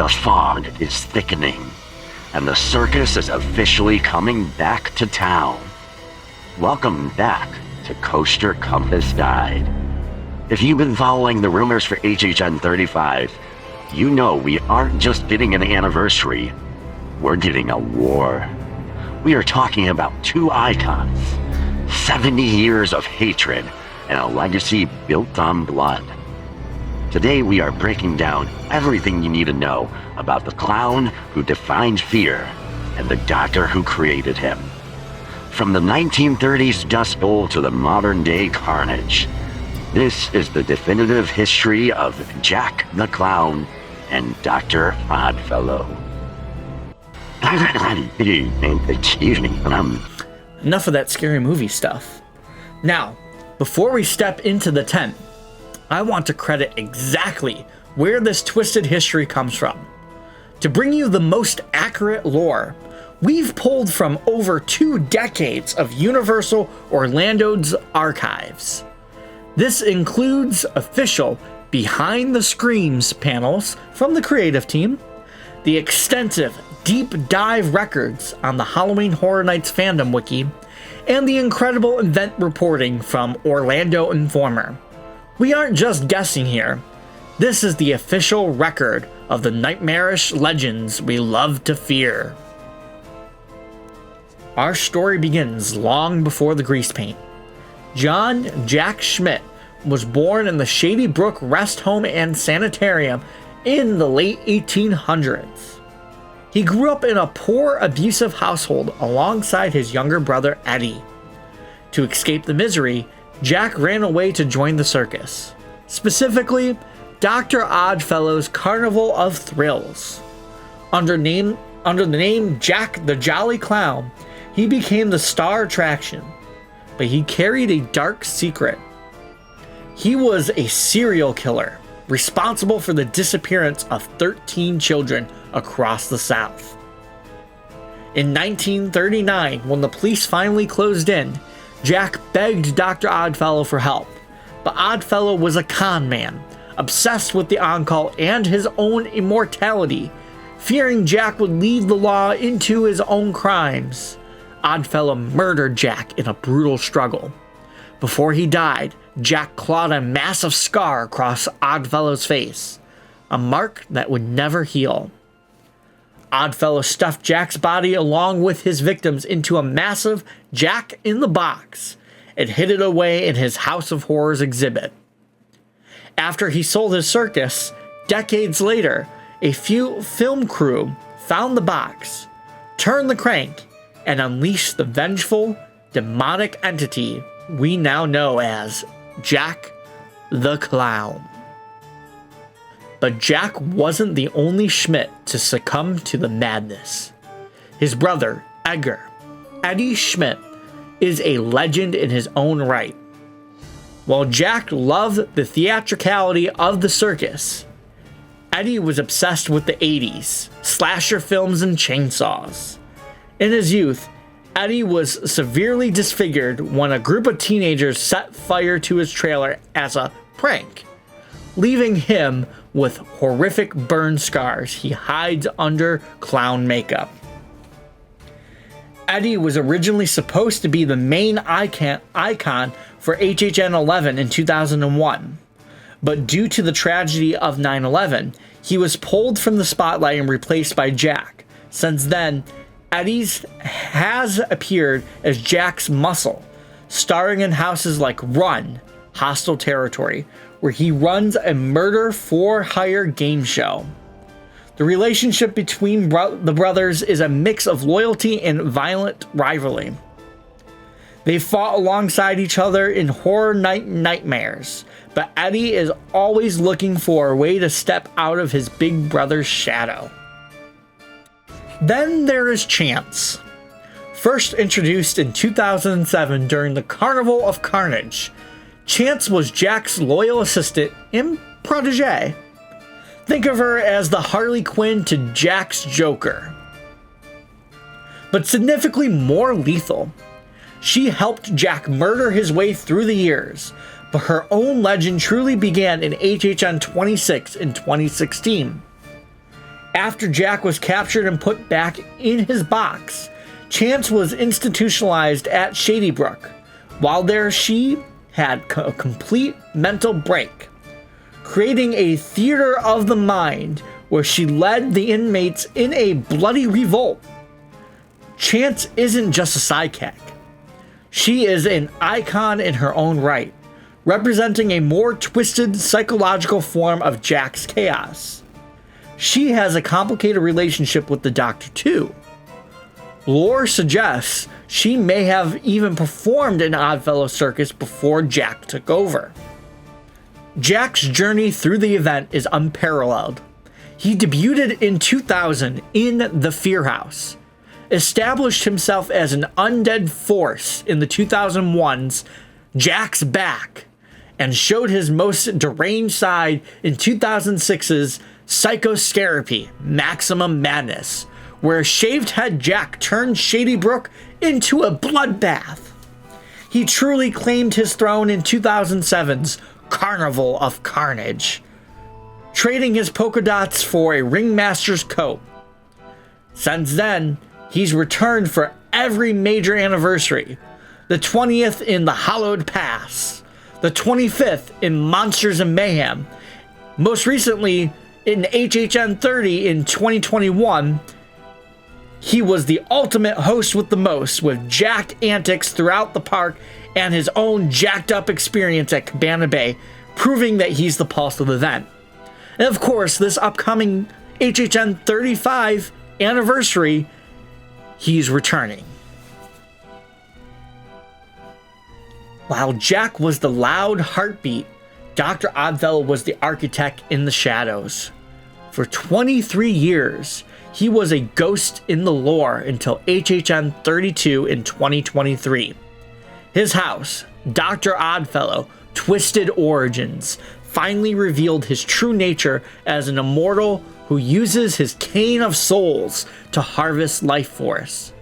The fog is thickening, and the circus is officially coming back to town. Welcome back to Coaster Compass Guide. If you've been following the rumors for HHN 35, you know we aren't just getting an anniversary, we're getting a war. We are talking about two icons, 70 years of hatred, and a legacy built on blood. Today we are breaking down everything you need to know about the clown who defined fear and the doctor who created him. From the 1930s Dust Bowl to the modern day carnage, this is the definitive history of Jack the Clown and Dr. Oddfellow. Excuse me. Enough of that scary movie stuff. Now, before we step into the tent, I want to credit exactly where this twisted history comes from. To bring you the most accurate lore, we've pulled from over 2 decades of Universal Orlando's archives. This includes official behind the screams panels from the creative team, the extensive deep dive records on the Halloween Horror Nights fandom wiki, and the incredible event reporting from Orlando Informer. We aren't just guessing here. This is the official record of the nightmarish legends we love to fear. Our story begins long before the grease paint. John Jack Schmidt was born in the Shady Brook Rest Home and Sanitarium in the late 1800s. He grew up in a poor, abusive household alongside his younger brother Eddie. To escape the misery, Jack ran away to join the circus, specifically Dr. Oddfellow's Carnival of Thrills. Under the name Jack the Jolly Clown, he became the star attraction, but he carried a dark secret. He was a serial killer, responsible for the disappearance of 13 children across the South. In 1939, when the police finally closed in, Jack begged Dr. Oddfellow for help, but Oddfellow was a con man, obsessed with the on-call and his own immortality. Fearing Jack would lead the law into his own crimes, Oddfellow murdered Jack in a brutal struggle. Before he died, Jack clawed a massive scar across Oddfellow's face, a mark that would never heal. Oddfellow stuffed Jack's body along with his victims into a massive Jack-in-the-Box and hid it away in his House of Horrors exhibit. After he sold his circus, decades later, a few film crew found the box, turned the crank, and unleashed the vengeful, demonic entity we now know as Jack the Clown. But Jack wasn't the only Schmidt to succumb to the madness. His brother, Eddie Schmidt, is a legend in his own right. While Jack loved the theatricality of the circus, Eddie was obsessed with the 80s, slasher films and chainsaws. In his youth, Eddie was severely disfigured when a group of teenagers set fire to his trailer as a prank, leaving him with horrific burn scars he hides under clown makeup. Eddie was originally supposed to be the main icon for HHN 11 in 2001, but due to the tragedy of 9/11, he was pulled from the spotlight and replaced by Jack. Since then, Eddie has appeared as Jack's muscle, starring in houses like Run, Hostile Territory, where he runs a murder-for-hire game show. The relationship between the brothers is a mix of loyalty and violent rivalry. They fought alongside each other in Horror Night Nightmares, but Eddie is always looking for a way to step out of his big brother's shadow. Then there is Chance. First introduced in 2007 during the Carnival of Carnage, Chance was Jack's loyal assistant and protege. Think of her as the Harley Quinn to Jack's Joker, but significantly more lethal. She helped Jack murder his way through the years, but her own legend truly began in HHN 26 in 2016. After Jack was captured and put back in his box, Chance was institutionalized at Shady Brook. While there, she had a complete mental break, creating a theater of the mind where she led the inmates in a bloody revolt. Chance isn't just a sidekick. She is an icon in her own right, representing a more twisted psychological form of Jack's chaos. She has a complicated relationship with the Doctor too. Lore suggests she may have even performed in Oddfellow circus before Jack took over. Jack's journey through the event is unparalleled. He debuted in 2000 in the Fear House, established himself as an undead force in the 2001's Jack's Back, and showed his most deranged side in 2006's Psychotherapy Maximum Madness, where shaved head Jack turned Shady Brook into a bloodbath. He truly claimed his throne in 2007's Carnival of Carnage, trading his polka dots for a Ringmasters coat. Since then, he's returned for every major anniversary: the 20th in the Hallowed Pass, the 25th in Monsters and Mayhem, most recently in HHN 30 in 2021. He was the ultimate host with the most, with jacked antics throughout the park and his own jacked up experience at Cabana Bay, proving that he's the pulse of the event. And of course, this upcoming HHN 35 anniversary, he's returning. While Jack was the loud heartbeat, Dr. Oddfellow was the architect in the shadows. For 23 years, he was a ghost in the lore until HHN 32 in 2023. His house, Dr. Oddfellow, Twisted Origins, finally revealed his true nature as an immortal who uses his cane of souls to harvest life force.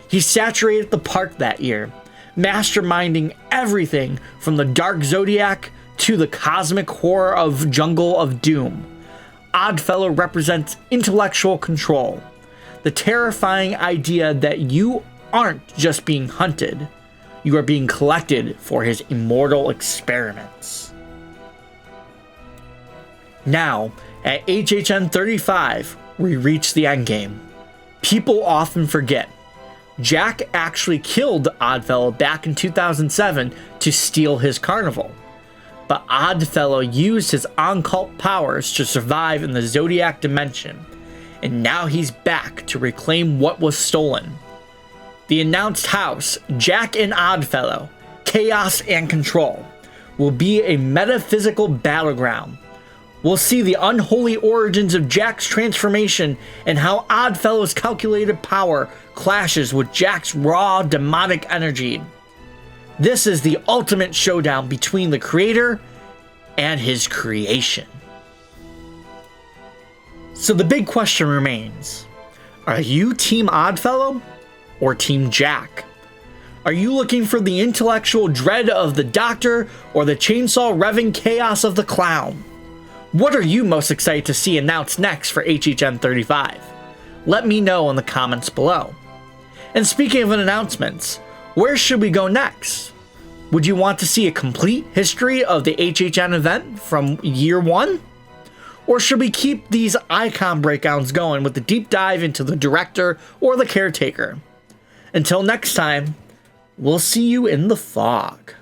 He saturated the park that year, masterminding everything from the Dark Zodiac to the cosmic horror of Jungle of Doom. Oddfellow represents intellectual control, the terrifying idea that you aren't just being hunted, you are being collected for his immortal experiments. Now, at HHN 35, we reach the endgame. People often forget. Jack actually killed Oddfellow back in 2007 to steal his carnival. But Oddfellow used his occult powers to survive in the Zodiac dimension, and now he's back to reclaim what was stolen. The announced house, Jack and Oddfellow, Chaos and Control, will be a metaphysical battleground. We'll see the unholy origins of Jack's transformation and how Oddfellow's calculated power clashes with Jack's raw demonic energy. This is the ultimate showdown between the creator and his creation. So the big question remains: are you Team Oddfellow or Team Jack? Are you looking for the intellectual dread of the Doctor or the chainsaw revving chaos of the Clown? What are you most excited to see announced next for HHN 35? Let me know in the comments below. And speaking of announcements, where should we go next? Would you want to see a complete history of the HHN event from year one? Or should we keep these icon breakdowns going with the deep dive into the director or the caretaker? Until next time, we'll see you in the fog.